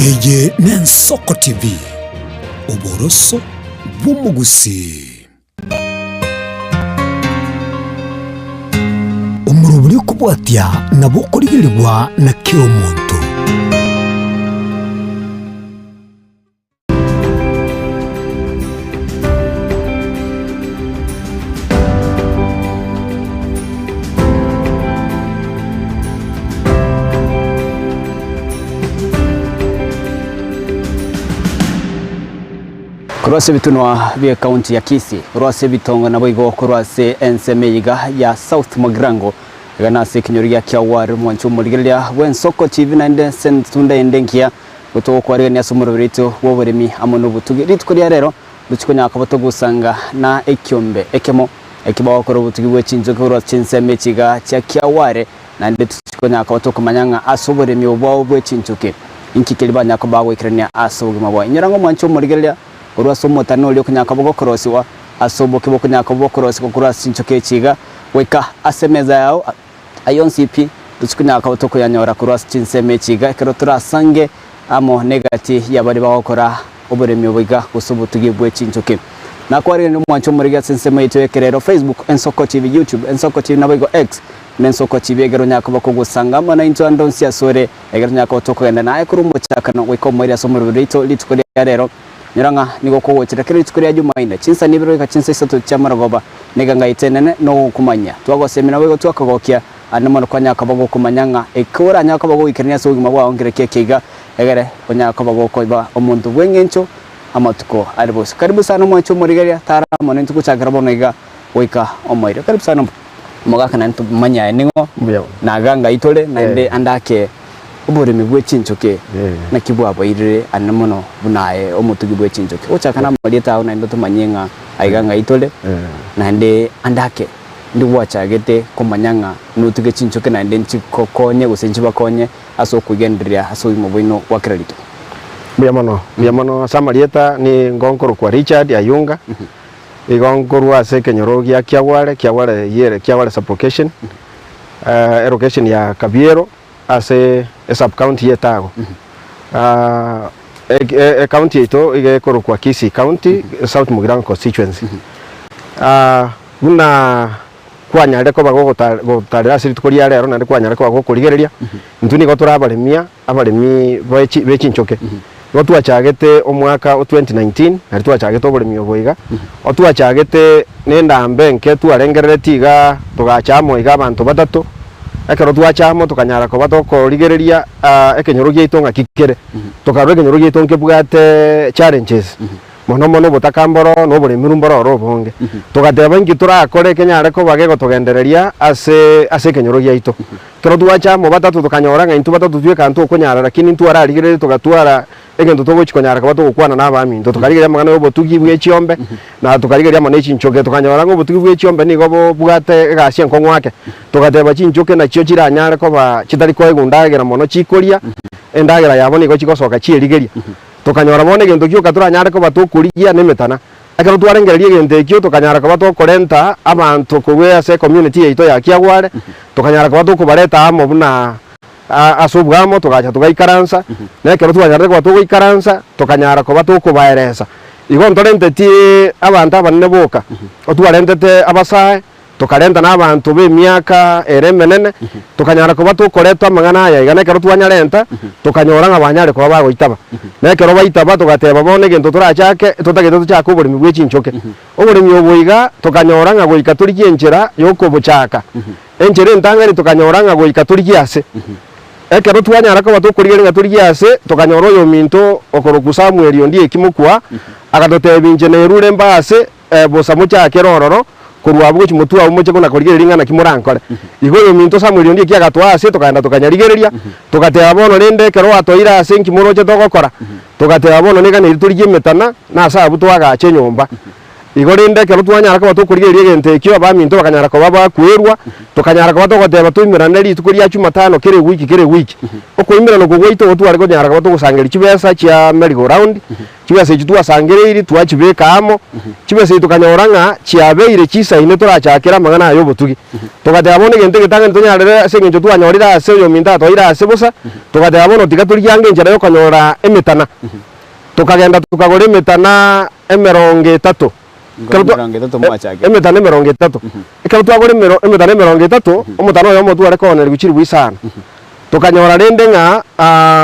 Eye n'Ensoko TV oboroso bw'umugusi umuruburi kubwatya nabo kurigirirwa na kyo muntu Kurwase bitunwa bya kaunti ya Kisii rwase bitongo na boigo kurwase ensemeiga ya South Mogrango ganase kinyoria kya war mwanchu murigelia w'Ensoko TV na inde sentunda endenkia guto kwari ya sumuro birito woboremi amono butugi ritukuri rero duchikonya akabato gusanga na ekyombe ekemo ekibaho koro butugi bw'echinzo kurwase ensemeiga kya ware na inde duchikonya akabato kumanyanga asoboremi obwo bw'echinzuke inkikilibanya kubago ikrenia asobugima bwa nyirango mwanchu murigelia kurwase umutano lyo kunyaka bogo korosiwa asoboke boko nyaka bogo korosi kurwase inchoke chiga weka asemeza yao ayonsipi dukunyaka botoko yanyora kurwase chinseme chiga kero turasange amo negati yabari bakora oburemi obiga gusubutugi bwe chinchoke nakwari no mwancho muriga chinseme ito yekerero Facebook Ensoko TV, YouTube Ensoko TV nabigo X Ensoko TV egero nyaka boko gusanga mana into andonsi asore egero nyaka botoko yenda naye kurumbo chakana weko muri asomuro rito litukuri rero Nyiranga niko ko wotira kiri tukuri ya Jumaine chinsa nibiro ka chinsa isatu chamaragoba neganga itenene no kumanya twago semina wego twakagokia anamo kwanya kabago kumanyanga ekora nya kabago ikirnya sugima bwa ongere kekiga egere onya kabago ko ba omuntu bwengencho amatuko aribose karibu sana mwacho murigeria tara mone tukuchagira bonega weka omoire karibu sana mogaka na ntu manya ningo na ganga itole na inde andake uburemi bw'echinchoke na kibwabo irire anamono bunaye omutugi bw'echinchoke ochakana malita aho nando tumanyenga aiganga itole na nde andake ndi wachagete kumanyanga nutuge chinchoke na nde nchikokonye gusenchi bakonye aso kugenderia aso imobino wa credit biamono samalieta ni ngonkoro kwa Richard Ayunga igonkoro ase kenyorogia kiawale yere kiawale supplication erocation ya Kabiero ase sub county yetago county ito igekoro kwa Kisii County South Mogrango constituency buna kwanyare ko bago gotarira siri tukuri rero nande kwanyare ko bago kurigereria ntuni go turabaremia abaremi bechinchoke go twachagete omwaka 2019 ari twachagete oburemi oboiga otwachagete nenda mbenke twarengereretiga tugachamo iga abantu batatu ekero twachamo tukanyara ko batoko rigereria ekenyorogia itonga kikere tukarwe ekenyorogia itonga bwate challenges mono butakamboro no buri mirumboro robonge tugateba ingi turakore kenyare ko bagego tugendereria ase kenyorogia ito kero twachamo batatu tukanyora nga intu batatu twe kantu okunyara lakini ntu ararigereria tugatwara egento togochikonyara ko batokwana nabami tukarigeria magana obotugi bw'echiombe na tukarigeria mane chinchoke tukanyora ngo obotugi bw'echiombe ni gobo bwate gashia nkongwake tugateba chinchoke na chio chiranyare ko ba chitari ko egundagera mono chikoria endagera yabo ni go chikosoka chierigeria tukanyora bone gento kyo katuranyare ko batokurigia nemetana akero twarengereria gento kyo tukanyara ko batokorenta abantu kugwe ase community ito ya Kiagware tukanyara ko batokubareta amo buna asubwamo tugacha tugaikaransa nekero twanyara ko batokuikaransa tukanyara ko batokubaeresa igo ntorenteti abantu abanene boka otwarentete abasae tukarenta n'abantu b'emyaka eremenene tukanyara ko batokoretwa amangana aya igana kero twanyarenta tukanyora nk'abanyare ko bagoitaba nekero baitaba tugateba bone gento turachake tutagete tuchaka oburimi bw'echinchoke oburimi oboiga tukanyora nga goika turigie enchera yokobuchaka enchera entangari tukanyora nga goika turigie ase ekero twanyara ko batokurigeria nga turigie ase tukanyora oyo minto okoroku Samuel ondie kimukwa agatoteba injenerure mbase bosa muchake rororo kurwa bwo chimutua umuche kuna kurigereria ngana kimurankore igo yo minto Samuel ondie kiagatwa ase tukaenda tukanyarigereria tugateba bono rende kero atoira ase nkimuro che togokora tugateba bono nega ni turigie metana na sabu twagache nyomba igorinde kero twanyara ko batukurigeria gente kyo abaminto bakanyara ko babakwerwa tukanyara ko batogoteba tuimirana ritukuria chuma tano kere wiki okuimirana ko gweito twari ko nyara ko tugusangera kibesa kya merry go round kibesa kitwa sangereiri twachibeka amo kibesa tukanyoranga kyabeire kisaine turachakira magana ayo botugi tugateba bone gente gitanga tunyarere sengenjo twanyorira ase yo minta toira ase busa tugateba bono tigaturiyange njara yo kanyora emetana tukagenda tukagora emetana 30 emetana 30 ikaba twagora emetana 30 omutano yo motu arekona riguchiri bwisana tukanyora rende nga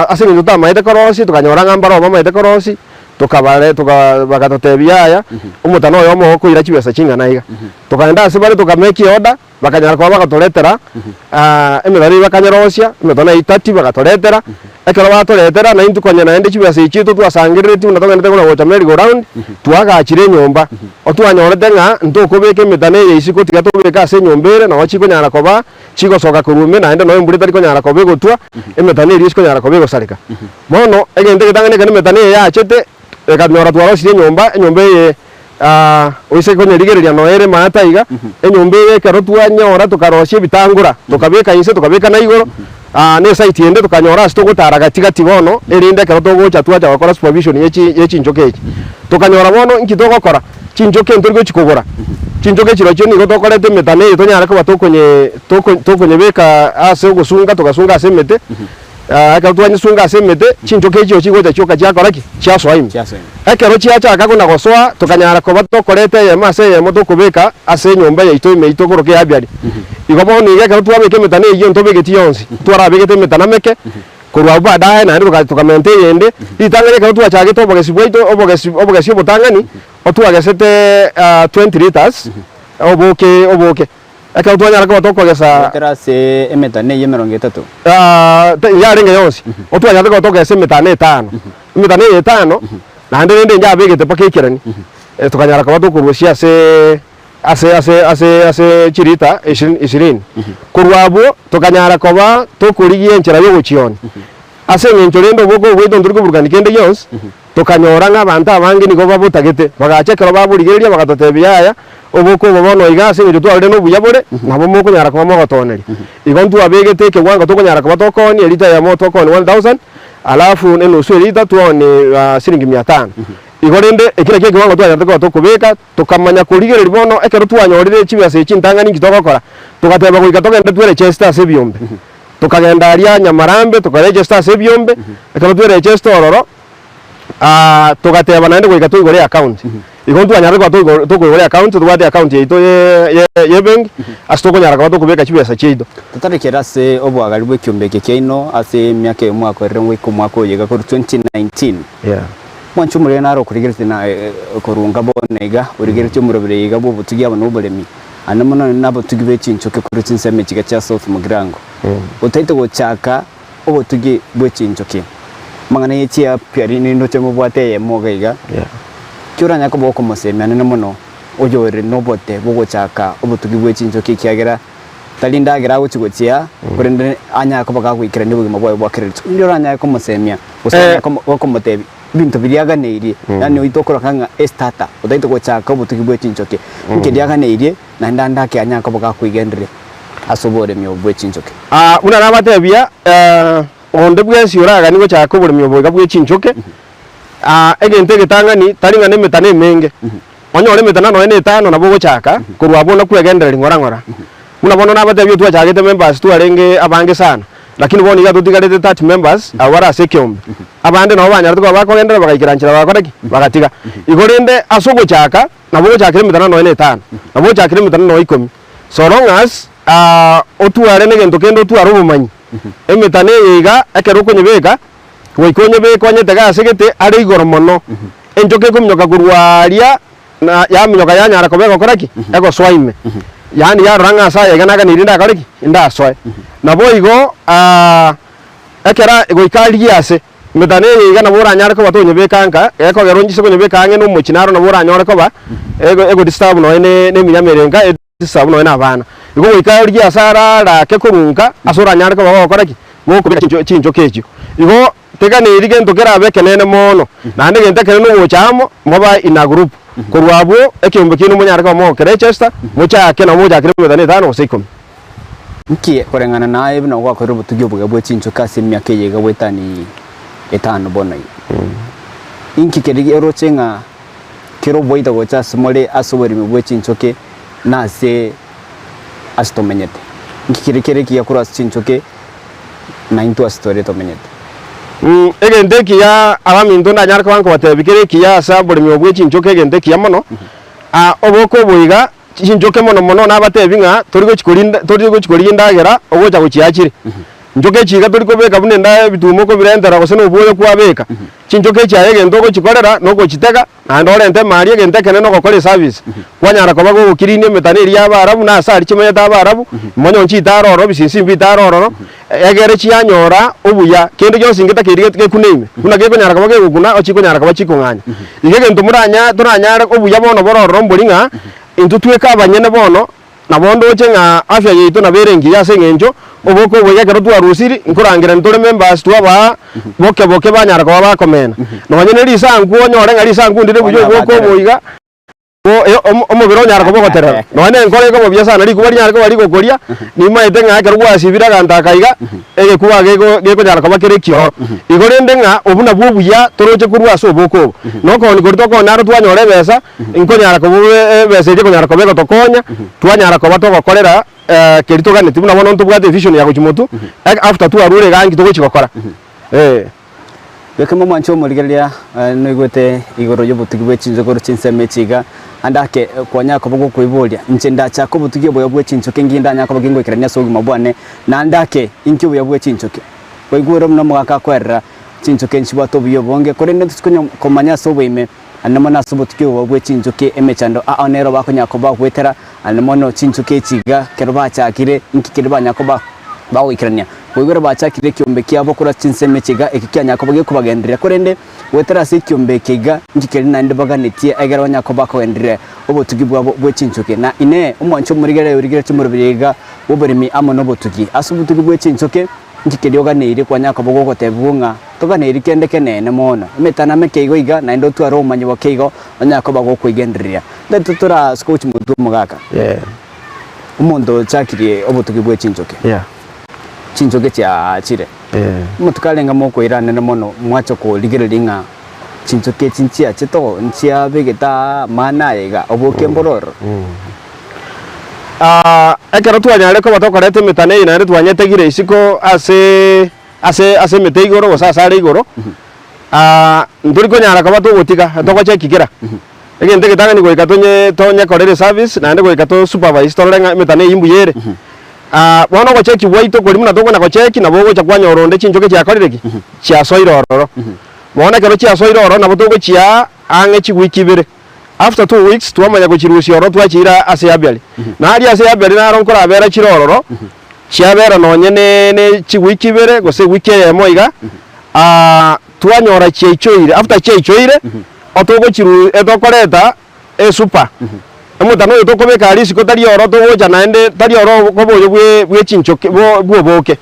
ase ngintu tamaite korosi tukanyora ngambaro bamaite korosi tukabare tukabagatotebia aya omutano yo mo kuira kibesa kingana iga tukagenda ase bare tukameki order bakanyara kwa bagatoretera emetana bakanyarosia emetana 30 bagatoretera ekero batoretera na intu konyana ende kibesa ikitu twasangirire na togende kuna gocha merry go round twagachire nyomba otwanyorete nga ntokobeke emetana yeisiko tigatobeka ase nyombere na wachiko nyara koba chiko soka kurume na ende no mburi tariko nyara kobe gotwa emetana irisiko nyara kobe gosarika mono egende gitangane kana emetana yachete ekanyora twarosire nyomba ye oise konyerigereria noere mataiga enyombe ekero twanyora tukarosia bitangura tukabeka inse tukabeka na igoro ne site ende tukanyora asto gutara gatigati bono erinde ekero togocha twacha gukora supervision yechinjoke eki tukanyora bono nkitogokora chinjoke nturiko chikogora chinjoke chiro cyo nigo tokorete metane tonyara ko batokonye beka ase gusunga tugasunga ase mete aka twanye sunga ase mete chinjoke ekyo chigocha choka chakoraki chiaswaimi ekero chiacha kuna goswa tukanyara ko batokorete yema ase yemo tokobeka ase nyomba yaito imeito koroke yabyari igobo ni ekero twabeke metane iyo ntobegeti yonsi twarabegete metana meke kurwa badaye na ndo tukamente yende itangane ekero twachagete obogesi botangani otwagesete 20 liters oboke ekero twanyara ko batokogesa terase emetane ye 30 yarenge yonsi otwanyara ko batokogesa metane 5 metane 5 na ndende njabegete pakekirani tukanyara ko batokurusia ase chirita 20 kurwabo tukanyara ko ba tokurigie nchera yo guchioni ase ngencho rendo boko bwedo nduriko burgani kende yons tukanyora nga bantu abangi nigo babutagete bagachekero baburigeria bagatotebia aya oboko bobono igase ngencho twalire no buyabore nabo moko nyara ko mogotoneri igontu abegete ke wanga tukanyara ko batokoni elita ya moto ko 1000 alafu neno sio elita tuone shilingi 500 igorende ekira keke wanga twanyara ko tokubeka tukamanya kurigereri bono ekero twanyorire chibase chintangani kitogokora tugateba guika togende twere Chester ase biombe tukagenda aria Nyamarambe tukaregister ase biombe ekero twere Chester ororo tugateba nande guika tuigore account igontu anyara ko tuigore account twate account yeito ye bank astoko nyara ko tukubeka chibesa chido tutarekera se obwagari bwe kyombeke keino ase myaka mwaka erengo mwaka oyega ko 2019 mwanchu muri naro kurigerite na korunga bonega urigerite umurobere yiga bo butugi abano uburemi anamono nabo tugibe chinchoke kuri tsinseme kiga cha South Mugirango utaite gochaka obutugi bwe chinchoke mangana yechi apyari nindo chemo bwateye mogaiga cyuranya ko boko mosemya nene mono ojore nobote bogochaka obutugi bwe chinchoke kyagera talinda gira uchigochia kurende anya ko bakakwikira ndibugima bwayo bwakirito ndoranya ko mosemya usanya ko motebi bintu biriaganeirie yani uitokora kanga estata utaito gochaka obutugi bwe chinchoke nkediaganeirie na ndanda ke anya ko bakakwigendere asobore myo bwe chinchoke una nabatebia onde bwesi uraga nigo chaka buri myo bwe chinchoke egente getangani taringa ne metane menge onyore metana no ene 5 na bogo chaka kurwabona kwegendere ngora muna bono nabatebia twachagete members twarenge abange sana lakini boni ga tutigarete 30 members awara sekyombe abande no banyara tuko bakogendera bakayikiranchira bakoreki bagatiga igorende asogo chaka nabo chakire mitana no ene 5 nabo chakire mitana no 10 so long as otuare ne gento kendo tuaro bumanyi emitane yiga ekero kunyebeka goikonye be konye tega segete ari igoro mono enjoke kumnyoka kurwaria na ya minyoka yanyara ko beko koreki ego swaime yani ya ranga sa yega naga nirinda koreki inda swae nabo igo ekera goikali yase metane yiga nabo ranyara ko batonye bekanka eko geronji se konye bekange no muchinaro nabo ranyora ko ba ego disturb no ene minyamerenga disturb no ene abana igo goikali yasara ra ke kurunka asura nyara ko bako koreki moko chinjo kejo igo tega ne irige ntokera beke nene mono na ndege ntekere no muchamo moba ina group kurwabo ekiombe kinu munyaraka mo Leicester mucha kena moja kire methane tano gose 10 nkie korengana naye bino gwakora obotugi obuga bwe chinchoke ase emyaka eyega gwetani 5 bonai inki kerigi orochenga kero boita gocha smole asoborimi bwe chinchoke nase astomenyete inki kerigi yakura chinchoke na into story tomenyete egente kiya abaminto ndanyaraka banko batebikire kiya asaborimi obwe chinchoke egente kiya mono oboko boiga chinchoke mono nabatebinga tori gochikorinda ndagera ogocha gochiachire njoke chiga tori kobeka bunenda bitumo ko birendera gose no buyo kwabeka chinchoke chaye gento gochikorera no gochitega ando orente mari gente kene no gokore service kwanyara ko bago gukirine metaneri y'abarabu na asari chimenye t'abarabu monyo nchitaro oro bisinsi mbitaro oro egere chianyora obuya kende gyose ngita kirige kunime kuna geko nyara ko bago gukuna ochiko nyara ko bachiko nganya igege ntumuranya turanyara obuya bono bororo mbolinga intutweka abanyene bono nabondo chenga afya yitu naberengi yase ngenjo oboko boya kero twarusiri nkurangira ntore members twaba boke banyara ko bakomena nonyene lisangu onyore ngari sangu ndire bujo boko boiga omubiro nyara ko bogotera none nkore ko bobyasa nari kuba nyara ko bari gokoria nimaite nga kero gwasibira gandakaiga ege kuba geko nyara ko bakerekio igorende nga obuna bwobuya toroche kurwa so boko noko ni gorito ko naro twanyore besa inko nyara ko besa je ko nyara ko bego tokonya twanyara ko batoko korera kerito gane tibuna bono ntubwate vision ya kuchimotu after tu arure gangi togo chikokora bekemo mwancho murigelia no igwete igoro yobutugi bwe chinjogoro chinseme chiga andake kwanya ko bogo kwibolia nchenda chako butugi bwe bwe chinchoke nginda nyako bagingo ikiranya sogi mabwane na andake inkyo bwe bwe chinchoke kwigoro mno mwaka kwerra chinchoke nchibato biyo bonge korende tukunyo komanya sobwime anamona sobutugi bwe chinchoke emechando aonero bakonyako bagwetera anamono chinchoke chiga kerba chakire inkikirba nyako bawo ikiranya kwigoro bachakire kiombe kyabo kura chinseme chiga ekikyanya ko bage kubagendera korende wetera se kiombe kiga nkikeri nande baganetie egera banyako bakawendire obotugi bwabo bwe chinchoke na ine umwancho murigere urigere chimurubiriga oborimi amono botugi asubutugi bwe chinchoke nkikeri oganeire kwanyako bogo gotebunga toganeire kende kenene mono metana mekeigo iga na ndo twaro umanyi wakeigo banyako bago kwigenderera ndetutura scotch mudu mugaka umondo chakire obotugi bwe chinchoke chinchoke cha chire mutukalenga moko irane na mono mwacho ko ligerelinga chinchoke chinchia chito nchia begeta mana yega oboke mbororo ekero twanyare ko batokorete metane ina twanyete gire isiko ase meteigoro gosa sare igoro nduri ko nyara ko bato gotika toko chekikira egente getanga ni goika tonye korere service na ande goika to supervise torenga metane imbuyere bono go cheki waito kuri muna toko na go cheki na bogo chakwanya oronde chinchoke cha korereki cha soiroro bono kero cha soiroro na botogo chia ange chigwiki bere after 2 weeks twamanya go chirusi oro twachira ase yabyali na ali ase yabyali na ronkora abera chirororo chia bera nonyene ne chigwiki bere go se wiki ya moiga twanyora cheichoire after cheichoire otogo chiru etokoreta super amutano yo kobeka ali siko tari oro to goja naende tari oro ko boyo bwe chinchoke bwo boke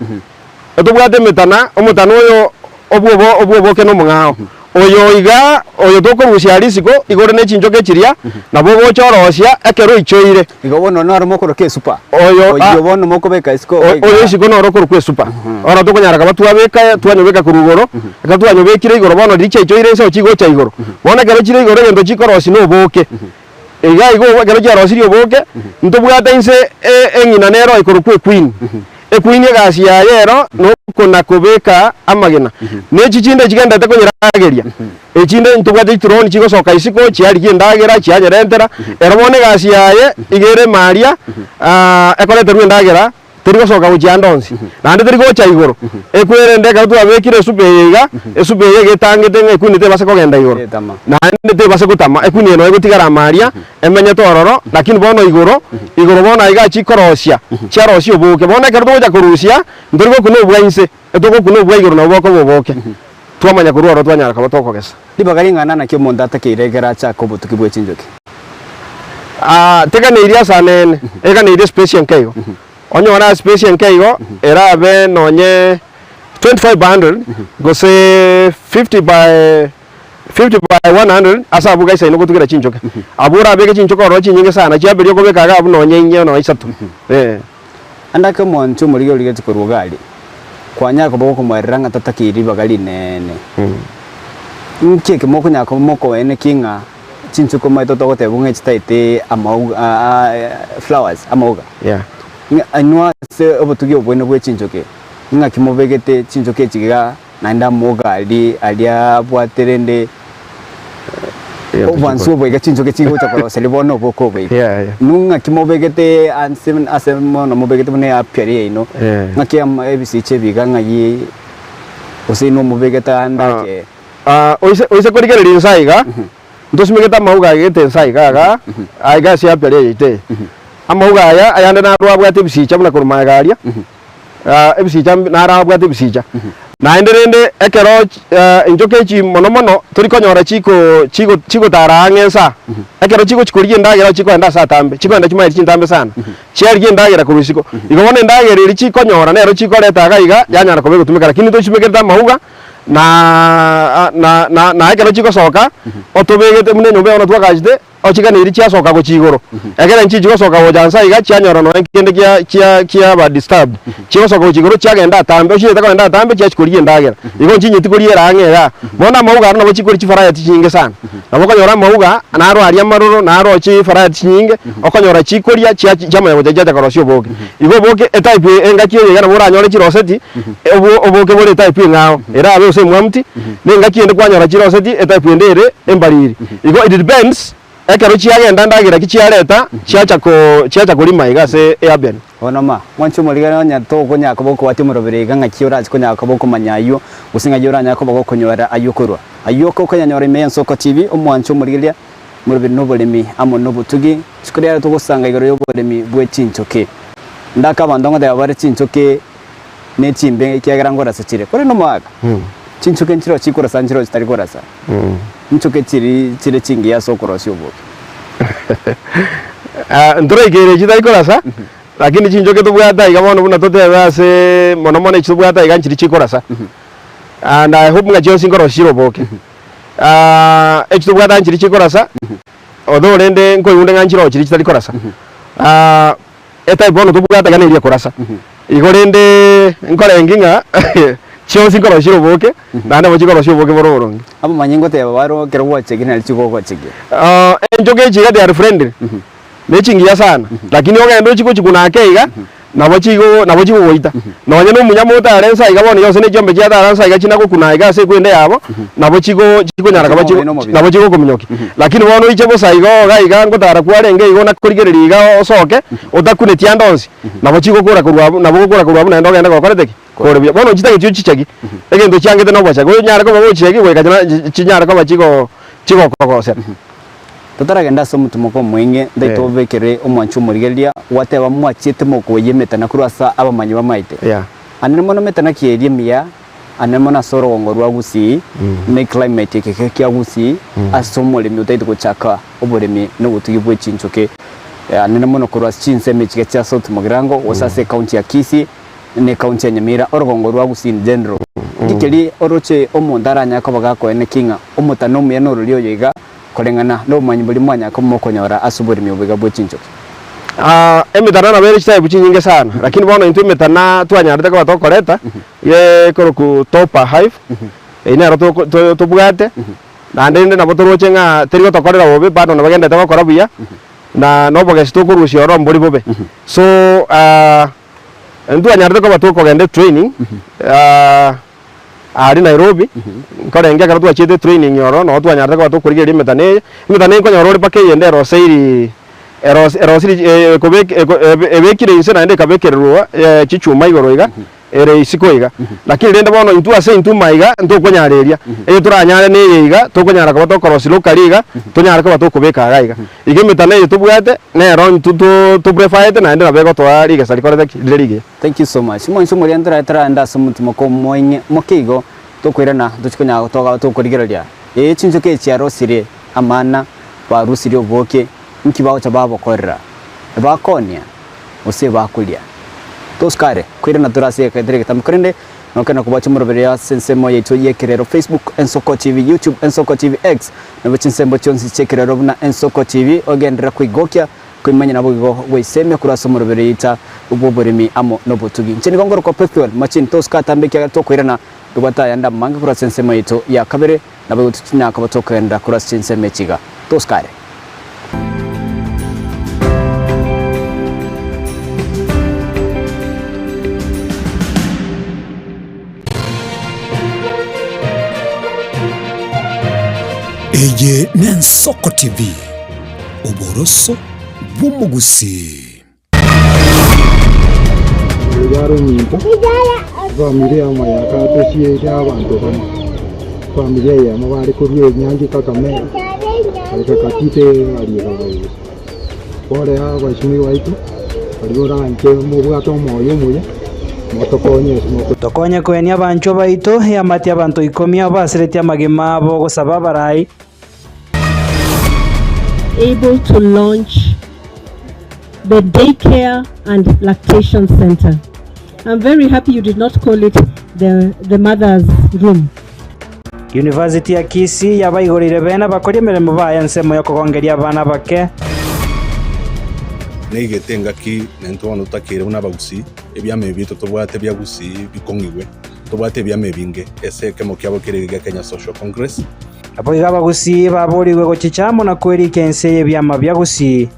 to bwate metana amutano yo obwo boke no mungao oyo iga oyo to ko rusia ali siko igore ne chinchoke chiria na bogo chorosia ekero ichoire igo bono no armo ko ke super oyo bono moko beka siko oyo siko no ro ko ke super ora to konyara ka batu abeka twanyobeka kurugoro ka twanyobekire igoro bono riche ichoire so chigo cha igoro bona kero chire igoro ngendo chikorosi no boke ega igo wakero jaro sirio boke ntobwata inse engina nero ikorukwe queen queen egasi ya yero no kuna kubeka amagena ne chichinde chigenda te konyirageria echinde ntobwata itroni chigo soka isiko chiari kindagera chianyerentera erobone gasi yaye igere maria ekorete rwendagera terigo soka uchiandonsi nande terigo cha igoro ekwerende ka tu abekire supeyega esupeye getangete ekunite base kogenda igoro nande te base gutama ekuni no egotigara maria emenye tororo lakini bono igoro bono iga chikorosia chiarosia obuke bono kerdo goja kurusia ndorigo kuno bwainse etoko kuno bwa igoro na boko boboke twamanya kuroro twanyara ka batoko gesa libagaringana na kyo monda takiregera cha ko butuki bwe chinjoke teka ne iria sanene ega ne iria special kaigo onyora space nkaigo era be nonye 25 bundle go say 50 by 50 by 100 asa buga isa ino kutugira chinchoke abura bege chinchoke oro chinyinge sana chiaberio kobeka ga buno nyenye no isatu andake moncho muri yo ligeti kurugali kwanya ko boko mweranga tatakiri bagali nene nkeke moko nyako moko ene kinga chinchuko maito to gote bunga chitaite amauga flowers amauga anwa se obutugi obwene bwe chinchoke nga kimobegete chinchoke chiga nanda moga alia bwaterende obansu bwega chinchoke chigo chakoro selibono boko bwe nunga kimobegete asemo no mobegete bune apyari ino ngaki am ABC chebiga ngayi osino mobegeta andake oise korigere linsaiga ntosimegeta mauga gete nsaiga ga aiga sia apyari ite amauga aya ayanda na rwabwa tebisicha buna kurumagaria ebisicha narabwa tebisicha na enderende ekero injoke chi mono tori konyora chiko tarangensa ekero chiko chikuriye ndagera chiko enda satambe chiko enda chimairi chintambe sana chiariye ndagera kurusiko igobone ndagera iri chiko nyora nero chiko leta gaiga yanyara kobe gutumika lakini to chimegerta mauga na ekero chiko soka otobegete mune nyombe ona twakajite ochika niri chia soka go chigoro egera nchi chiko soka go jansa iga chia nyora no kende kia ba disturb chiko soka go chigoro chia genda tambe oshite ko enda tambe chia chikuriye ndagera igo nchi nyiti kuriye rangera bona mauga no chikuri chifara yati sana nabo konyora mauga naro aria maroro naro chi fara yati nyinge okonyora chikuria chia chama go jaja korosio boke igo boke etype enga kiyo yega nabo ranyore chiroseti oboke bore type ngao era abe ose mwamti nenga kiende kwanyora chiroseti etype ndere embariri igo it depends ekero chiagenda ndagira kichiareta chiacha kulima igase airben onoma mwancho muligana nya to konya koboko wati murobere nga kiora konya koboko manyayo usinga yora nya koboko konyora ayokorwa ayoko konya nyora meya Nsoko TV omwancho muligilia murobere nobolemi amo nobutugi chikuriya to gusanga igoro yobolemi bwe chinchoke ndaka bandongo da bare chinchoke ne chimbe kiagera ngora sachire kore no mwaga chinchoke nchiro chikora sanjiro chitari korasa nchoke chiri chingi ya sokoro syobo ndore gere chitari korasa lakini chinchoke to bwata igamono buna tote base mono chitu bwata iga nchiri chikorasa and I hope ngacho singoro shiro boke echitu bwata nchiri chikorasa odo rende nko yunde nganchiro chiri chitari korasa eta ibono to bwata gane iri korasa igorende nkore nginga chio singoro shiro boke nanda mochikoro shiro boke bororongi abo manyengo te baro kero wache gina chiko ko chiki enjoke chiga they are friendly nechingia sana lakini ogendo chiko chikuna keiga nabo chiko woita nonya no munyamota arensa iga bone yose ne jombe chia arensa iga china kuna iga se kwende yabo nabo chiko nyara kaba chiko nabo chiko kominyoki lakini wono iche bosa iga ngotara kwarenge igo nakurigereri iga osoke otakune tiandonsi nabo chiko kura kurwa nabo kura kurwa na ndogenda gokoreteki korebya bono chita gichu chichagi egendo chiangete no bwacha go nyara ko babo chichagi we kajana chinyara ko bachiko kokose totaragenda so mutumoko mwenge ndaitobekere omwanchu murigelia wateba mwachite moko yemeta na kurasa abamanyi bamaite anene mono meta na kierie mia anene mono soro ngorwa gusi ne climate keke kya gusi asomole mi utaite kuchaka oboremi no gutugi bwe chinchoke anene mono kurasa chinseme chike cha South Mugirango wasase county ya Kisii ne county ya Nyamira orogongorwa gusi in general gikeli oroche omondaranya ko bagako ene kinga omutano mu yanoro lyo yiga kolengana no manyi buli mwanya ko mokonyora asuburi myobega bwe chinchoke emitana na bere chita buchinyinge sana lakini bono into emitana twanyarete ko batokoreta ye koroku topa hive ina ro to bugate na ndende na botoroche nga terigo tokorera bobe bado na bagenda tabakora buya na no boge sitokurushio ro mburi bobe so ndu anyarete ko batokogende training ari Nairobi korenge karo twachite training yoro no twanyarete ko batokurigeria emitane ko nyoro pake yende ro seiri erosiri ebekire inse na ende kabekererwa chichuma igoro iga ere isiko iga lakini rende bono intu ase intu maiga nto konyareria turanyare ne iga to konyara ko to korosiro kariga tonyara ko to kubeka gaiga ige mitane to bwate ne ron to prefaite na ende na bego to ari ga sarikore dirige. Thank you so much mwancho muri andra anda sumutima ko moinye mokigo to kwirana duchikonya to kurigereria chinchoke chiaro sire amana ba rusiri oboke nkibao cha babo korera bakonia ose bakulia toskare kwirana turase kadireke tamkorende nokena kubacha murobere ya sensemo yetu yekerero Facebook Ensoko TV, YouTube Ensoko TV X na bachinsembo chonsi chekerero na Ensoko TV ogendera kwigokya kwimanya nabo go weseme kurasa murobere yita uboboremi amo nobutugi nchini gongoro kwa Pethuel machin toska tambeke tokwirana dubata yanda manga kurasa sensemo yetu ya kabere na bwo tutina akabotoka enda kurasa sensemo chiga toskare Eye n'Ensoko TV uboroso bw'umugusi Yaro nyimbo familia mayaka toshie abantu bane familia ya mabari kuriyo nyangi Kagame kakatite ali babaye bore abashimi waitu alibora nke mu bwato moyo muye tokonye kwenia bancho baito ya mati abantu 10 abasireti amagema abo gusaba barai able to launch the daycare and lactation center. I'm very happy you did not call it the mother's room. University ya Kisii yabaigorire bena bakori mirimo baya nsemo yo kugongeria abana bake neigetenga ki nentwano takire una bagusi ebyame bito tobwate byagusi bikongigwe tobwate byame binge eseke mo kyabo kirege Kenya Social Congress abo igaba gusi baburiwe gochichamo na kweri kense ebyama byagusi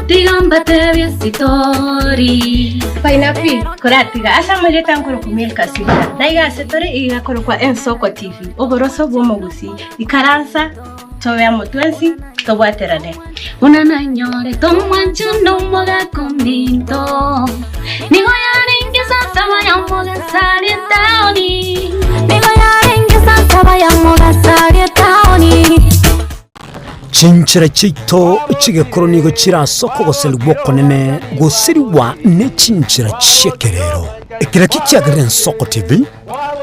Tigambate viasitori Painapi koratiga asa maleta nkoro kumilka sibira daiga setore iga koro kwa Ensoko TV oboroso bw'umugusi ikaransa toya mutwensi tobwaterane unana nyore tomwanchu no moga kominto nigo yaringe sasa bayamoga sari taoni nigo yaringe sasa bayamoga sari taoni Chinchira chito chigekoro nigo chirasoko goseli bwoko nene gosiriwa ne chinchira chekerero ekira kikyagire Ensoko TV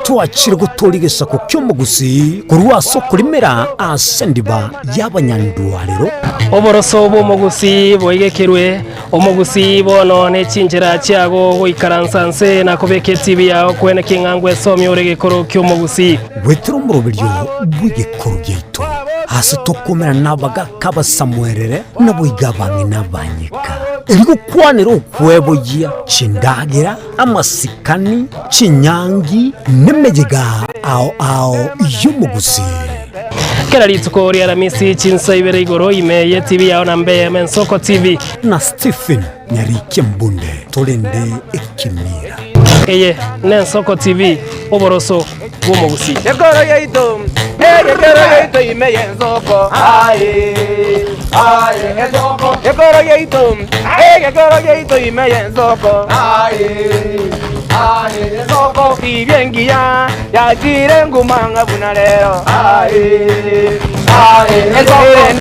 twachire gutorigesa ku kyomugusi kurwa soko limera asendiba y'abanyandwariro oboroso bw'umugusi boigekerwe omugusi bono ne chinjira cyago goikaransanse na kubeke TV yaho kwene kingangwe somi oregekoro kyomugusi wetero murobiryo bw'igekoro gyeito hasi tokomera nabaga kaba Samuelere nabo igabange nabanyika irigo kwanero kwebogia chindagira amasikani chinyangi nemejega ao y'umugusi kera litsuko ri aramisi chinsa ibere igoro imeye TV yaho na mbe Ensoko TV na Stephen Nyarike Mbunde tolende ekimira eye n'Ensoko TV oboroso bw'umugusi yegoro yeito imeye Ensoko Ensoko yegoro yeito imeye Ensoko Ensoko ibyengia yakire ngumanga bunalero Ensoko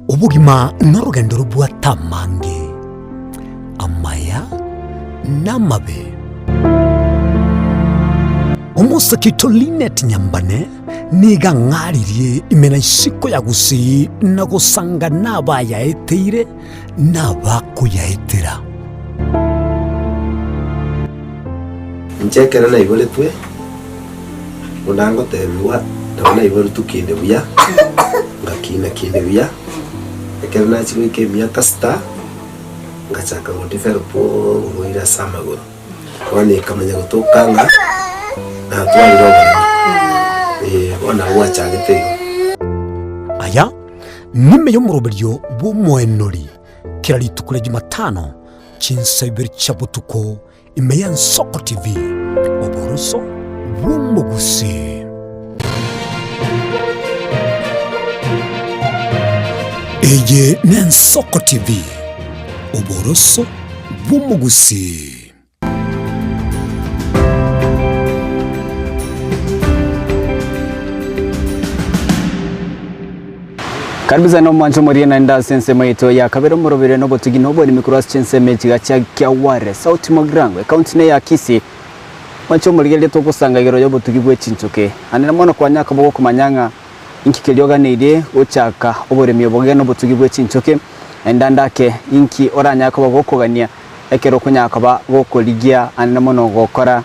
ubugima n'urugendo rw'atamange amaya n'amabe umusakito Linet Nyambane niga ngaririye imena isiko yagusi nagusanga nabayaeteire nabakuyaetera nchekera na ibole twe unango tebiwa ndabona ibole tukinde buya ngakina kinde buya ekera na chiko ke miaka sta ngachaka ngondifero po ngoira samagoro wani kamanya gutokanga na twaliro ona wachagete aya nime yo muroberyo bw'umwenori kiraritukure Jumatano chinsabiri chabutuko imeya Ensoko TV oboroso bw'umugusi eye n'Ensoko TV oboroso bw'umugusi Karibu sana mwancho muri na nda sense maito ya kabero morobere no botugi no bodi mikroas chense mechiga cha Kiaware South Mogrango county ya Kisii mwancho muri gele to kusanga gero yo botugi bwe chinchuke anena mono kwa nyaka bogo kumanyanga inki kelyoga neide ochaka oboremi oboge no botugi bwe chinchuke endandake inki oranya ka bogo kugania ekero kunyaka ba gokoligia anena mono gokora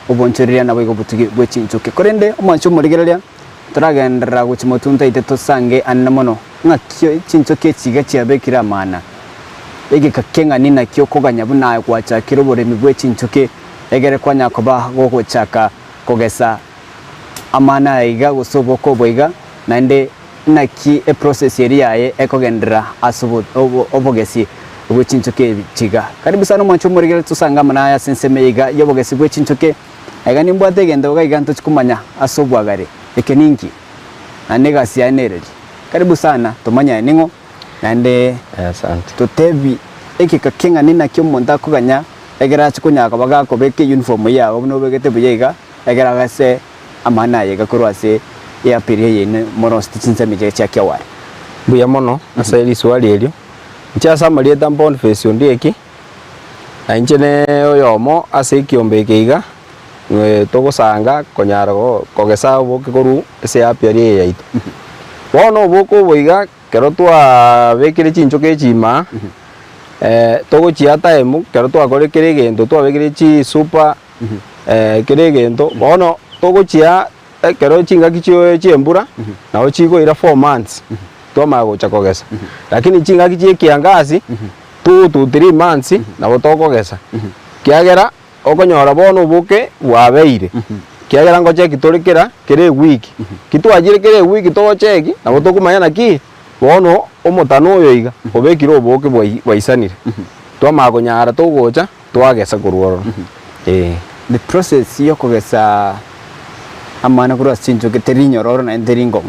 ubonchorira na bogo botugi bwe chinchuke korende mwancho muri gele turagendera guchimotunta ite tosange anena mono ngakyo chinchoke chiga chiabekira mana ege kakenga nina kyo koganya buna kwacha kirobore mibwe chinchoke egere kwanya koba gogo chaka kogesa amana iga gusobo ko boiga nande naki e process yaye ekogendera asubu obogesi bwe chinchoke chiga karibu sana mwancho murigere tusanga mana ya senseme iga yobogesi bwe chinchoke ega nimbo tegenda oga iganto chikumanya asubu agare ekeninki anega sianereri karibu sana tumanya ningo nande asante tutebi eki kakenga nina kyo monda kuganya egera chikunya kabaga ko beke uniform ya obno begete buyega egera gase amana yega kurwase ya piri yene mono stitchinse mije cha Kiaware buya mono aseli swali elio ncha samalie tampon face ndieki anjene oyomo ase kiombeke iga togosanga konyaro kogesa boke koru ese ya piri yaitu bono boko boiga kero twa bekire chinchoke chima togo chiata emu kero twa kore kire gendo twa bekire chi super kire gendo bono togo chia kero chinga kichio chiembura na ochiko ira 4 months twa mago chakogesa lakini chinga kichie kiangazi 2 to 3 months na botoko gesa kiagera okonyora bono buke wabeire kiagera ngoche kitorikira kire wiki kitwajire kire wiki to cheki na botokumanya naki bono omotano oyo iga obekire oboke bwaisanire twamagonyara togocha twagesa kurworo the process yo kogesa amana kurwa chinchoke terinyororo na enteringo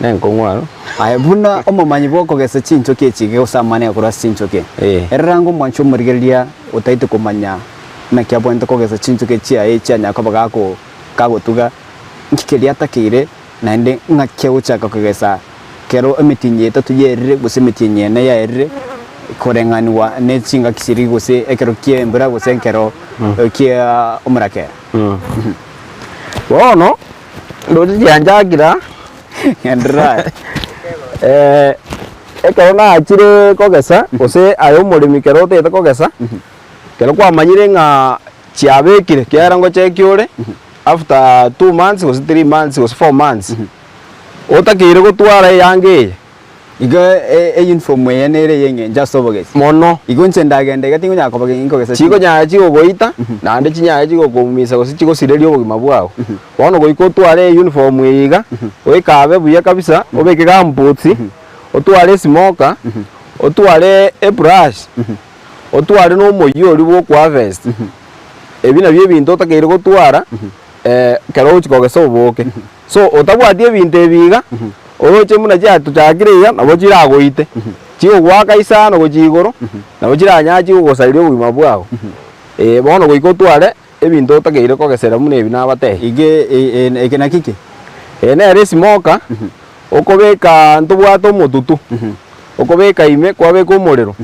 nenkongwaro ayebuna omomanyi boko gesa chinchoke chige osamane kurwa chinchoke erango mwancho murigeria utaite kumanya na kiabwente kogesa chinchoke chia echa nyakabaga ko kagotuga nkikeria takire nande ngakye uchaka kogesa kero emitinye tatuyerire guse mitinye na yaerire korenganwa ne chinga kisiri guse ekero kiembra guse nkero kia umrake bono ndo yanjagira ndra ekero na achire kogesa guse ayo murimi kero tete kogesa kero kwamanyire nga chiabekire kiarango chekiore after 2 months or 3 months or 4 months otakire gutwara yange iga uniform yenere yenge njasobogesi mono igonche ndagende gatingo nyakobage ingogesa chiko nyaji goita nande chinyaji gokumisa gosi chiko sirerio bugima bwao bono goiko tware uniform yiga oikabe buya kabisa obeke gambutsi otware smoker otware a brush otware no moyo oli bwo kwa vest ebina bye bintu otakire gutwara kero chikogesa oboke so otabwatie binte biga oroche muna ja tuchagireya nabo chiragoite chigo gwaka isano gochigoro nabo chiranyachi gogosairio bugima bwao bono goiko tware ebintu otakire kogesera muna ebi nabate ige na kiki nere smoker okobeka ntubwato motutu okobeka ime kwabeka omorero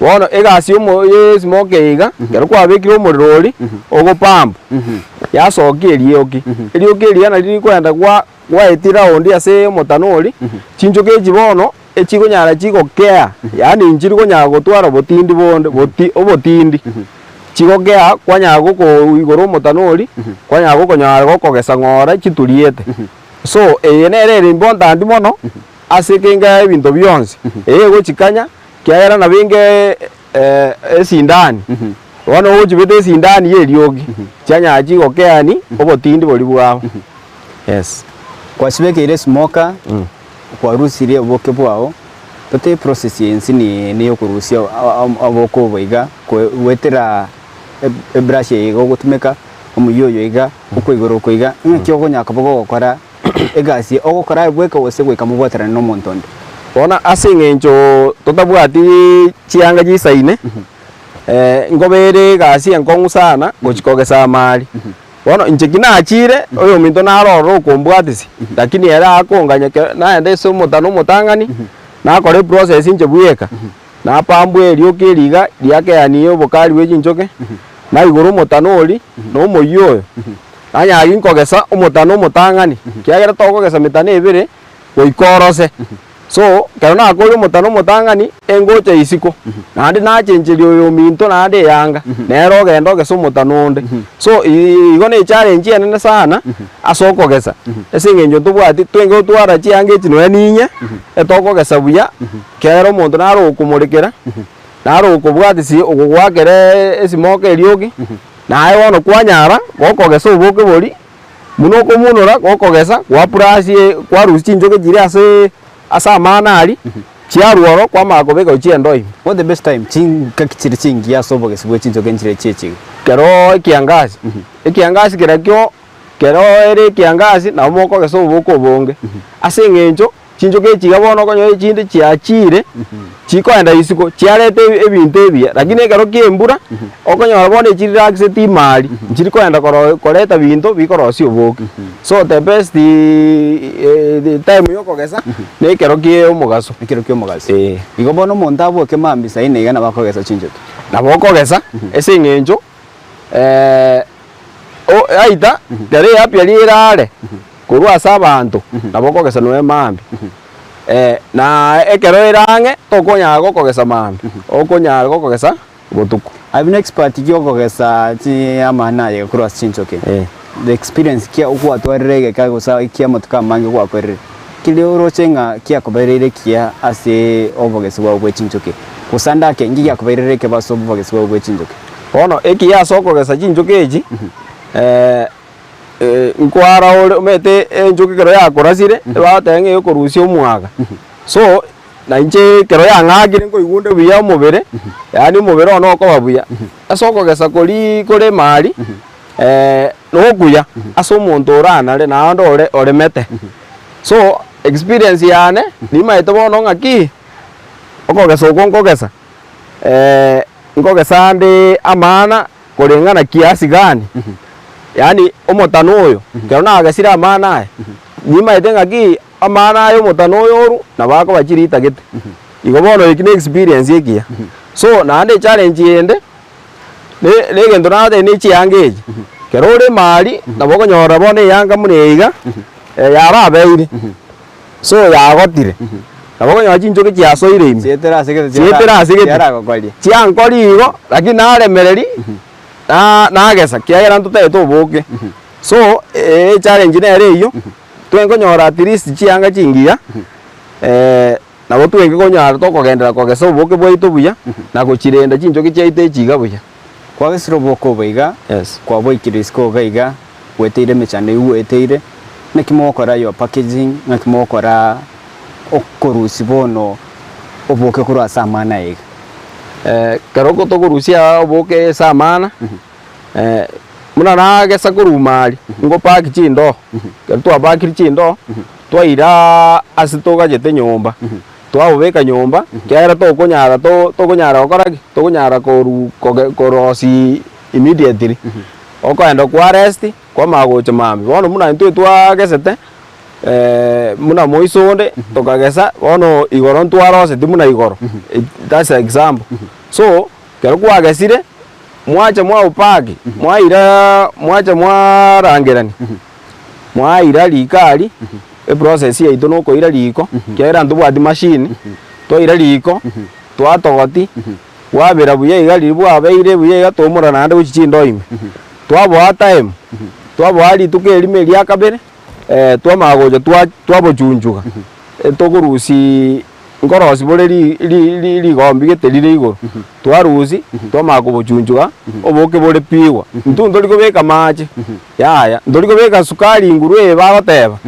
bono egasi ye smoke iga kero kwabekire omorero ori ogopampa yasokia erioki eria na riri kwenda gwaetira ondi ase motanori chinchoke chibono echigonyara chigokea yani injiri gonyara gotwara botindi bonde obotindi chigokea kwanyara goko igoro motanori kwanyara gokonyara gokogesa ng'ora chituriete so nere important mono ase kenga ebinto byonse gochikanya kiagera na binge esindani bono ochibete esindani yeriogi chanyaji gokeani obotindi bori bwao yes kwasibeke ile smoker kwa rusire oboke bwao tote process yensi ni yokurusia aboko boiga kwetera brush yigo gutumeka omuyoyo iga ukwigoro kwiga nkyo gonyaka bogo gukora egasi ogukora bweka wose gweka mubwatara no montondo bona ase ng'encho totabwati chianga chisaine ngobere gasi enkongu sana gochikogesa mali bono inche kinachire oyo minto naroro okombwatisi lakini era akonganya naende ase omotano omotang'ani na kore process inche buyeka na pambwe rioke riga riake yani obokari we chinchoke na iguru mutanori no moyo anya inkogesa umutano mutangani kiagera tokogesa mitane ibere goikorose so kerona akori mutano mutangani engoche isiko nandi na chenjerio yo minto nandi yanga nero gendo gesa mutanonde so igo ne challenge ene sana asokogesa esingenjo tubwati twenge twara chiange chino ninye etokogesa buya kero muntu naro kumurikira naro kubwati si ogwakere esimoke eriogi naye wono kwanyara gokogesa ubuke bori muno komunora gokogesa kwa prasie kwa rusi njoke jire asa manari chiaruoro kwa makobeka chiendoi. What the best time chinga kichiri chingi ya sobo gesibwe chinjoke nchire chechi kero kiangazi kiangazi kirakyo kero ere kiangazi na moko geso ubuko bonge ase ngenjo chinjoke chigabono konyo chinde chiachire chiko enda isiko chiarete ebintu ebia lakini kero kiembura okonyora bone chiriraxe timali chiriko enda koreta bintu bikorosi oboke so the best the time yoko gesa ne kero kie omugaso igo bono muntu aboke mambi saine igana bakogesa chinjoke na bokogesa ese ngenjo aita kere yapya lirare kurwa sabantu na bokogesa no mambi na ekero irange tokonya gokogesa mambi okonya gokogesa botuku I've been expert gokogesa ti amana ye kurwa chinjoke the experience kia ukwa twarege kago sa kia mutuka mange kwa kwerere kile urochenga kia koberere kia ase obogesi wa ubwe chinjoke kusanda ke ngi ya koberere ke baso obogesi wa ubwe chinjoke ono eki ya sokogesa chinjoke eji nkwara ore mete enjoke kero ya korasire batenge yo korusia omwaga so na inche kero ya ngagire ngo igunde buya omubere yani omubere ono ko babuya asokogesa kore mari no kuya aso muntu oranare na ndo ore mete so experience yane ni maito bono ngaki okogesa okongogesa ngogesa ndi amana kurengana kiasi gani yani omotano oyo kero na agasira amana ni maite ngaki amana ayo omotano oyo ru na bako bachirita gete igo bono ikine experience yekia so na ande challenge yende le gendo na de ni chiangeji kero ore mari na bokonyora bone yanga muneiga yara beire so yagotire na bokonyo chinjoke chiasoire imi sietera asegete yara gokwalia chiankori igo lakini naremereri na agesa kiagera ntute toboke so challenge nere iyo twenkonyora at least chianga chingia na botwenge konyara tokogendera kogesa oboke bwaitu buya na gochirenda chinjoke chiaite chiga buya kwa gesiro boko baiga yes kwa boikirisko gaiga weteire mechane weteire nekimokora yo packaging nekimokora okorusi bono oboke kurwa samana iga karoko tokorusia oboke samana muna na gesa kurumari ngo paki chindo twa paki chindo twaira asitoga jete nyomba twabeka nyomba kera tokonyara okoraki tokonyara korosi immediately okoenda kwa rest kwa magoche mambi bono muna ntwe twagesete muna moisonde tokagesa bono igoro ntwarose ti muna igoro that's an example so kero kwagesire mwacha mwa upaki mwacha mwarangirani mwaira likali process ya ito no koira liko kera ntubwati machine twaira liko twatogoti wabera buye igali bwabeire buye gatomora nande guchindo ime twabwa time twabwa litukeli meli yakabere twamagoja twabochunjuga tokurusi ngorosi bole li gombi getelire igoro twarusi twamagobochunjuga oboke bole piwa ntundo likobeka mache yaya ndolikobeka sukari ngurwe bagoteba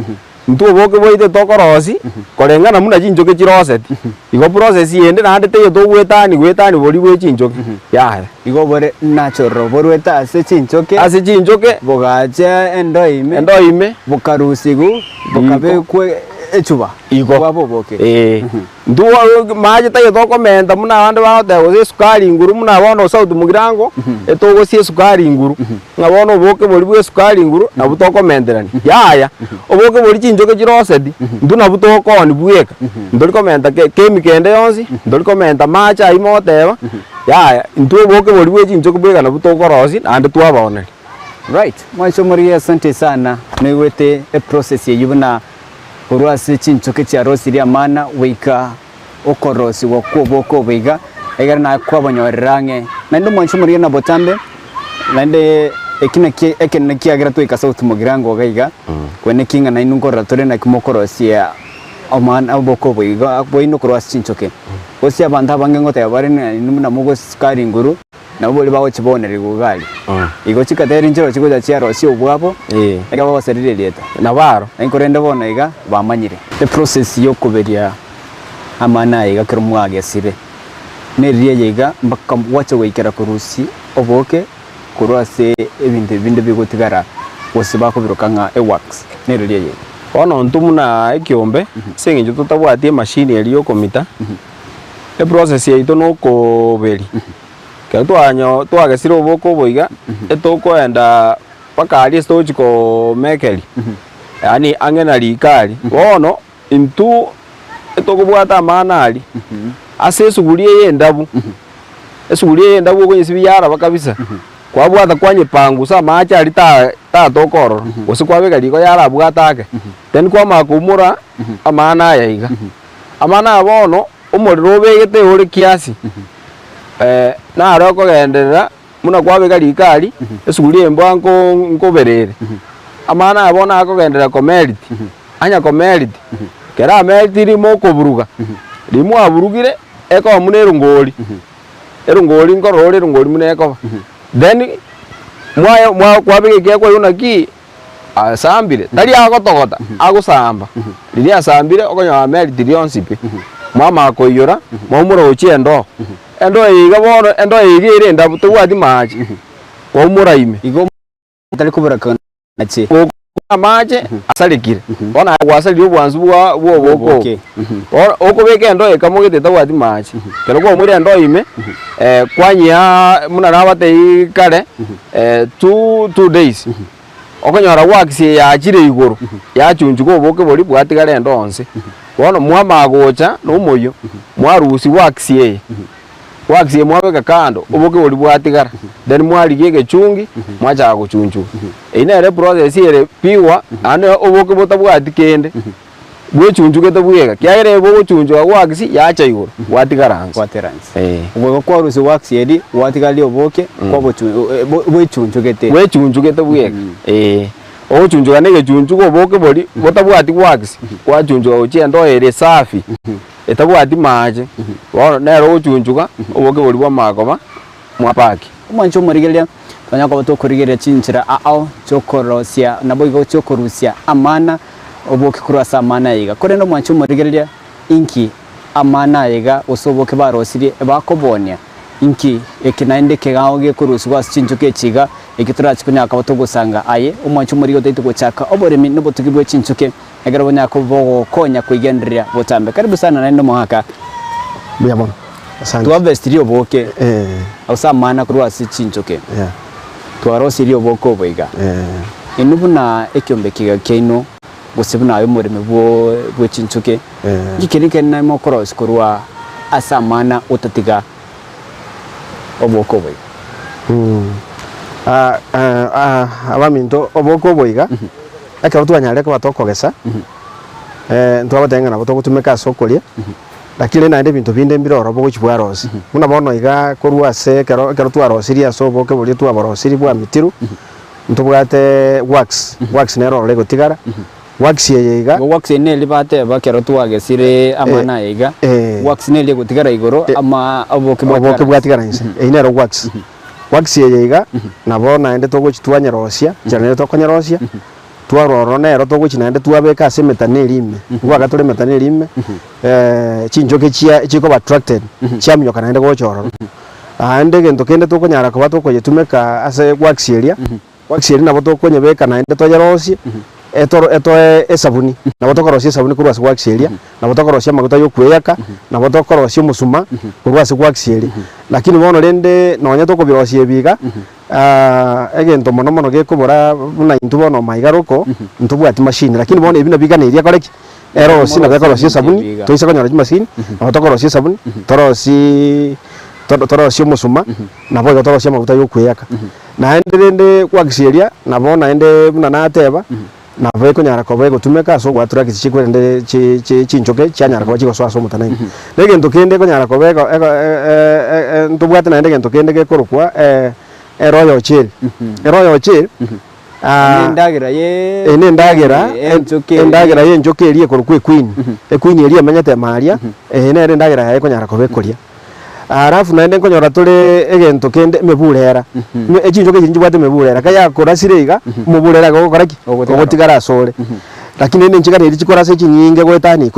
ntu oboke boite tokorosi korengana muna chinjoke chiroseti igo process yende nande teyo togwetani boli bwe chinjoke yaya igo bore natural borweta ase chinjoke bogache endoime endoime bokarusigu bokabekwe echuba iko wabo boke ndu maji tayo to komenta muna bande bahote go sukari inguru muna bono South Mugirango etogo sie sukari inguru ngabono boke boli bwe sukari inguru na buto komenterani yaya oboke boli chinjoke jirosedi ndu na buto ko ni bweka ndoli komenta kemikende yonsi ndoli komenta macha imoteba yaya ndu boke boli bwe chinjoke bweka na buto korosi ande twabone. Right, mwacho muri asante sana niwete process yibuna urwasi chinchoke cha rosiri amana wika okorosi wakoboko biga egara na kwabonyorange nando mwacho muri na botambe nande ekina kiagira to ikasauti Mugirango gaiga kwene kinga na inungora tore na kimokorosi ya amana oboko biga boino korwasi chinchoke osi abanda bange ngote abari na mugo skari nguru na boli bawo chibonere gugali igo chikatera injiro chikoja chiaro si obwabo ega baba serire leta na baro enkorenda bona iga bamanyire the process yo kuberia amana iga kirumwage sire neriye yiga mbaka wacha wikera kurusi oboke kurwase ebinde bigotigara wose bako birokanga wax neriye yiga ono ntumuna ekiombe senginjo tutabwatie machine eliyo komita e process yaito no koberi ke twagesire oboko boiga etokoenda pakali stochiko mekeli yani angena likali bono intu etokobwata amanali ase esugulie yendabu esugulie yendabu kwenye sibiyara bakabisa kwabwata kwanye pangu sa macha ali ta tokoro osikwabeka liko yara bwatake then kwa makumura amana yaiga amana bono umuriro begete uri kiasi na aroko genderera muna kwabeka likali esugulie mbwanko nkoberere amana abona akogendera komeriti anya komeriti kera meriti rimo koburuga rimo aburugire eko munero ngoli erungoli nkorore erungoli muneko then mwa kwabeke kyakwa yunaki asambire tali agotogota agusamba riri asambire okonya meriti ryonsipe mama akoyora momuro ochiendo endo iga bono endo igire ndabuto wadi maji omura ime igo tali kuberaka nache amaje asalikire bona gwasali obwanzu bwo boko okobeke endo ekamugete tawadi maji kero ko muri endo ime kwanya muna nabate ikare 2 days okonyora wakisi ya chire igoro ya chunjuko oboke boli bwatigare endo onse bona mwama agocha no moyo mwarusi wakisi wakisi mwabeka kando oboke boli bwatigara then mwaligege chungi mwacha guchunju ine re process ire piwa ane oboke botabwati kende bwe chunju to bwega kyaire bo chunju wakisi yacha igoro watigaranza ubwo ko rusi wakisi edi watigali oboke ko bwe chunju gete bwega o chunju kanege chunju ko boke boli botabwati wakisi kwa chunju ochendo ere safi etabwati maje wona nero uchunjuka oboke boli bwa makoma mwapaki umwancho murigelia tanyako batokurigeria chinchira ao chokorosia nabo igo chokorusia amana oboke kurasa amana yiga kore no mwancho murigelia inki amana yiga osoboke barosiri bakobonia inki ekinaende kegaoge kuruswa chinchuke chiga ekitura chikunyaka batogusanga aye umwancho murigo tete gochaka oboremi no botugibwe chinchuke egera bonyako bogo konya kuigenderia botambe karibu sana naendo mwaka buya bono asante tuavestirio boke ausa mana kurwasi chinchoke twarosirio boko boiga inubuna ekyombe kiga keino gusibuna ayo murime bwo chinchoke gikirike na mo cross kurwa asa mana utatiga oboko boiga abaminto oboko boiga aka utwanyale ko batokogesa ntwabatenga nabo togutumeka sokolia lakini naende bintu binde mbiroro bo kuchibwarosi muna bono iga korwase kero twarosiria so boke boli twaborosiri bwa mitiru ntubwate wax nero lego tigara wax yeiga wax ne libate bakero twagesire amana yeiga wax ne lego tigara igoro ama oboke bwatigara nse einero wax yeiga nabo naende toguchitwanyerosia janere tokonyerosia twaroro nero toguchinande twabeka ase metaneri ime gwaga tore metaneri ime chinjoke chiko attracted chamyoka naende gochororo ande gento kende tokonyara ko batokoye tumeka ase wax area nabo tokonyebeka naende toyerosie esabuni nabo tokorosia esabuni kurwase gwakisieria nabo tokorosia maguta yokweyaka nabo tokorosia omusuma kurwase gwakisieria lakini bono rende nonya tokobirosia ebiga egento mono mono gekobora buna intu bono maigaroko ntubwati machine lakini bono ebi nabiga neria koreki ero sina bekorosia esabuni toisa konyora machine nabo tokorosia esabuni torosia omusuma nabo igo torosia maguta yokweyaka naende rende gwakisieria nabo naende buna nateba nabo ekonyara koba egotumeka ase ogwatura gisi chikwerende chinchoke chianyara koba chigoswasa omotanai na egento kende ekonyara koba ntobwate naende egento kende gekorokwa eroyo ocheri eroyo ocheri endagera ye enchoke eri ekorokwa equeen equeen eri emenyete maria nere endagera yaye ekonyara koba ekoria arafu naende nkonyora tore egento kende meburera echinchoke chinji bwate meburera kaya korasire iga muburera gokoraki ogotigara asore lakini ene nchigara eri chikorase chinyinge gwetani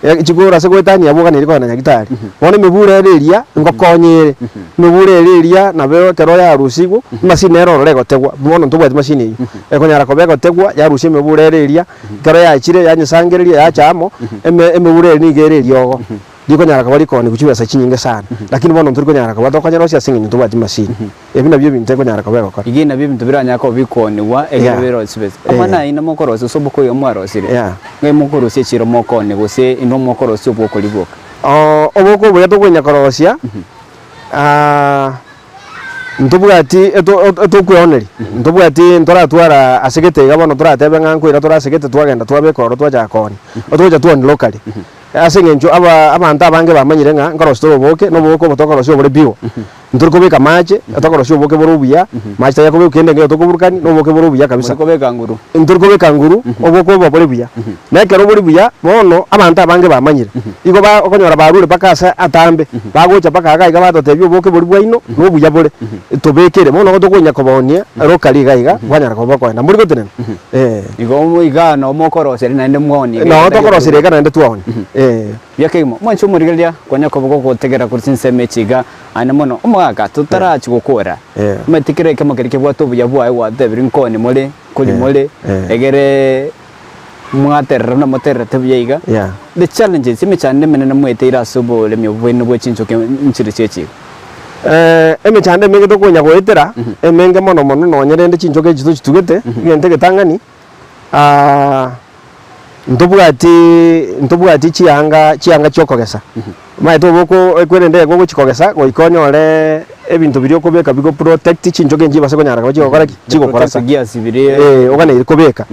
10 chikorase gwetani aboga neri kona nyagitari wone meburera eria ngokonyere meburera eria nabe kero ya rusigo machine ero regotegwa bono ntobwate machine iyi ekonyara kobego tegwa ya rusie meburera eria kero ya chire ya nyisangereria ya chamo emeburera ni gereria ogo diko nyara kabari ko ni kuchibesa chinyinge sana lakini bono nturi ko nyara kabado kanyaro cia singi ntu bati machine ebi nabyo bintu ko nyara kabego ko igi nabyo bintu biranya ko bikoniwa egero space amana ina mokorosi soboko yo mwaro sire ngai mokorosi chiro mokone gose ino mokorosi oboko liboka oboko bwe to kwenya korosia ntubwati eto kwoneri ntubwati ntora twara asegete gabono tora tebe nganko ira tora asegete twagenda twabekoro twaja koni otwoja tuoni locally asengenjo abantu abange bamanyire nga ngorosto boke no boko botokorosi obore biwo nturiko beka mache atokorosi oboke borubuya mache yako bekende ngeyo tokoburukani no boke borubuya kabisa nturiko beka nguru oboko bobore buya nekero bori buya bono abantu abange bamanyire igo ba okonyora barure pakasa atambe bagocha paka iga batotebyo boke bori bwaino no buya bore tobekere bono gotokonya kobonia rokali gaiga bwanyara koboko na muri gotene igo iga no mokorosi nende mwoni no tokorosi rega nende tuoni byakemo mwancho murigelia kwanya koboko gotegera kursinse mechiga ana mono omwaka tutarachi gukora metikire kemo kerike bwato buya bwae wa debrin koni muri kuli muri egere mwaterra na moterra tebyiga the challenges imechande menena mwetera sobo le myobwene bwechinchoke nchiri chechi emechande mege to konya goetera emenge mono mono nonyerende chinchoke chitu chitugete gente getangani ntubwati chianga chokogesa maito boko ekwerende gogo chikogesa goikonyore ebintu biri okobeka bigo protect chinjoge nji base konyara bachi gokora chigokora sagia sibire ogana iri kobeka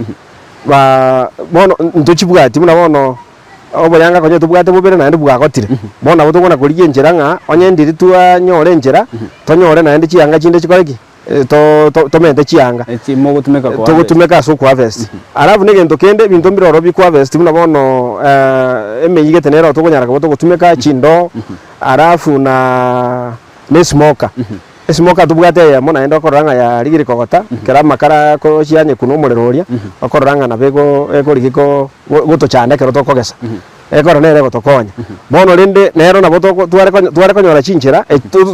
ba bono ntuchibwati muna bono oboyanga konye tubwate bubere na ndi bwagotire bono abo tokona koriye njera nga onye ndiri tuwa nyore njera tonyore na ndi chianga chinde chikoreki to mente chianga togotumeka so kwa vest arabu negento kende bintu mbiroro bi kwa vest muna bono emeyige tenero togonyara ko togotumeka chindo arafu na ne smoker smoker tubwate ya mona endo koranga ya rigiri kogota kera makara ko chianye kuno mureroria okoranga na bego ekorigiko goto chande kero tokogesa ekora nere gotokonya bono rende nero na boto tware konyora chinchera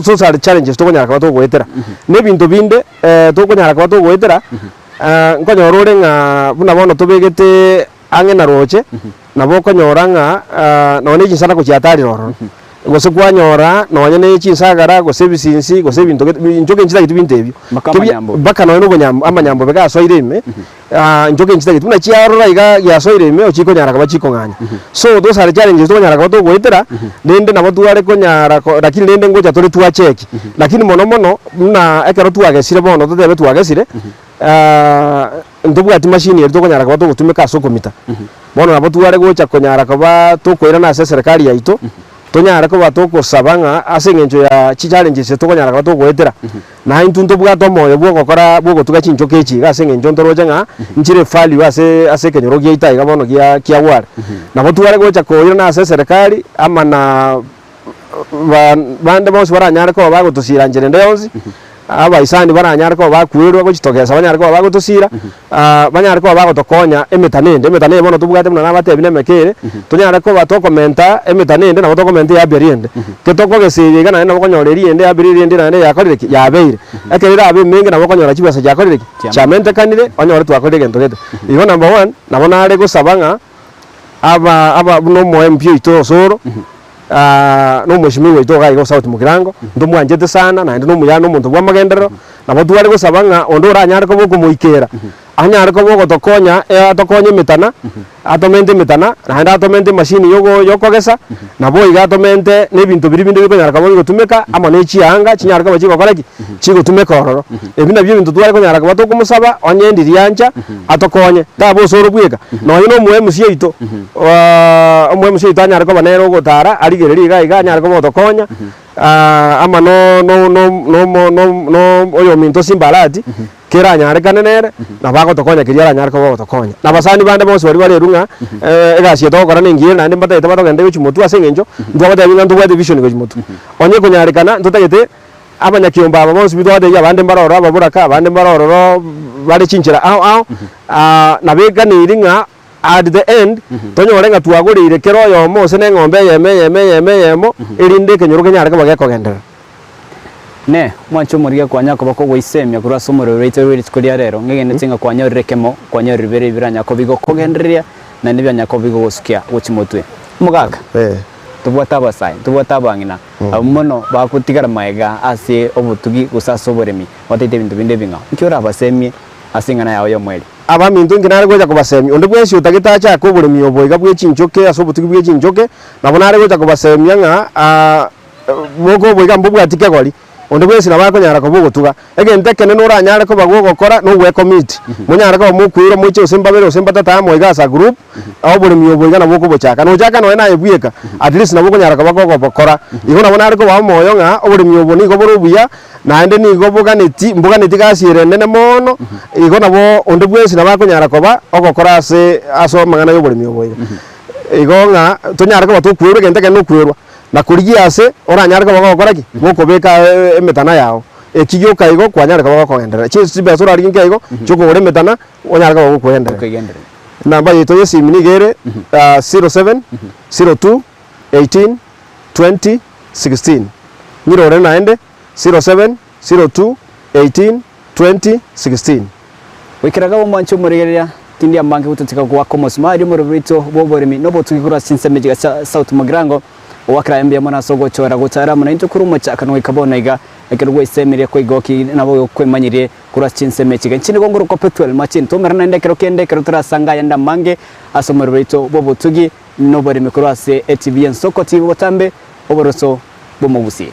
social challenges tokonyara ko togwetera ne bintu binde tokonyara ko togwetera nkonyora orenga buna bono tobegete ange na roche na bokonyora nga none chinsana ko chiatari roro gose kwanyora nonye ne chinsagara gose bisinsi gose bintu njoke nchita gitu bintebyo baka no bonyambo amanyambo bega soireme njoke nchita gitu na chiarora iga ya soireme ochiko nyara ka bachiko nganya so those are challenges to nyara ka to gwetera nende na botuare ko nyara lakini nende ngoja tole tuwa check lakini mono na ekero tuagesire bono totebe tuagesire ntubwati machine eri to nyara ka to gutumika sokomita bono na botuare gocha konyara ka ba to koira na serikali yaito tonyara ko batoko sabanga asengenjo ya challenges tokonyara ko togwetera na intunto bwato moyo bwo gokora bwo gotuga chinchoke chi asengenjo ndoroje nga njire value ase kenyoro giita iga bono kia war na botuare gocha koira na serikali ama na bande bose baranyara ko bagotosira njere ndeyonzi abaisani baranyara ko bakwirwa gochitokeza banyara ko bagotusira banyara ko bagotokonya emetanende bono tubwate muna nabatebi nemekere tunyara ko batokomenta emetanende na batokomenta ya beriende ketoko gesiriga na bakonyora ende ya beriende na yakorire yabeire ekerira abe menge na bakonyora chibasa yakorire chamente kanire onyora twakorire gento gete igo number 1 nabona are gusabanga aba no mo MP ito soro no mweshimiwa ito ga South Mugirango ndumwanjete sana na ndo muyano muntu bwa magendero nabo twari gusabanga ondo ranyara ko boko muikera anyara ko boko tokonya atokonye mitana atomente mitana na nda atomente machine yokogesa nabo iga atomente nebintu biri bindi bikonyara ko gutumika ama ne chianga chinyara ko bachiko koraki chigo tumeka ororo ebina byo bintu twari konyara ko batokumusaba onyendi riancha atokonye ndabo soro bweka no yino muhemu ito omwe ito anyara ko banero gotara arigereri iga anyara ko botokonya ama no oyo minto simbalati kera nyare kanenere na bago tokonya kiria nyare ko bago tokonya na basani bande bose bari runga egasi to korana ngiye na ndimba tete bato gende wichi mutu asengenjo ndwa bata binga ndwa division go mutu onye kunyare kana ntotagete abanya kiyomba aba bose bitwa de yabande mbaroro ababuraka abande mbaroro bari cinchira na bega ni ringa at the end tonyore nga twagurire kero yo mose ne ngombe yemo irinde kenyuru kenyare ko bageko gendera ne mwancho muriga kwanya ko bako gwisemya kura somoro rate rate kuria rero ngegene tinga kwanya rekemo kwanya ribere biranya ko bigo kogenderia na nibya ko bigo gosukia gochimotwe mugaka tubwata basai tubwata bangina abumono bakutigara maega ase obutugi gusaso boremi watete bintu binde binga nkiora basemye asingana yawo yo mweli aba mintu nginare goja kubasemya onde bwesi utagitacha ko buremi oboiga bwechinjoke aso obutugi bwechinjoke nabonare goja kubasemya nga boko boiga mbubwatike goli onde bwesi nabakonyara ko bugutuga egente kene noranyara ko bagogokora no we commit munyara ko mukwiro muche usimbabere usimbatata moiga sa group aho buri miyoboiga nabo ko bochaka no chaka no na ebuyeka at least nabo konyara ko bagogokora igo nabona ariko ba moyo nga oburi miyoboni ko borubuya na ende ni go mbuganeti gasire nene mono igo nabo onde bwesi nabakonyara ko ba ogokora se aso mangana yo buri miyoboiga igo nga tonyara ko tukwiro gente kene no kwirwa na kurigia ase oranyara ko bagokora ki boko beka emetana yao ekigyo kaigo kwanyara ko bakogendera chisi besura ringe kaigo choko ore metana onyara ko bakogendera namba yeto yesi minigere 07 02 18 20 16 ngiro ore naende 07 02 18 20 16 wikiraga mwancho murigeria tindi ambange ututika kwa komosmari mu rubito boboremi no botukikura sinsemejiga South Mugirango wakra mbia mwana sogo chora gutara muna into kurumo cha kanwe kabona iga ekirwe isemire ko igoki nabo kwemanyire kura chinsemechiga nchini gongoro ko petrol machin to merana ndekero kende kero turasanga yanda mange asomero rito bobo tugi no bari mikoro ase ATVN soko TV botambe oboroso bomogusi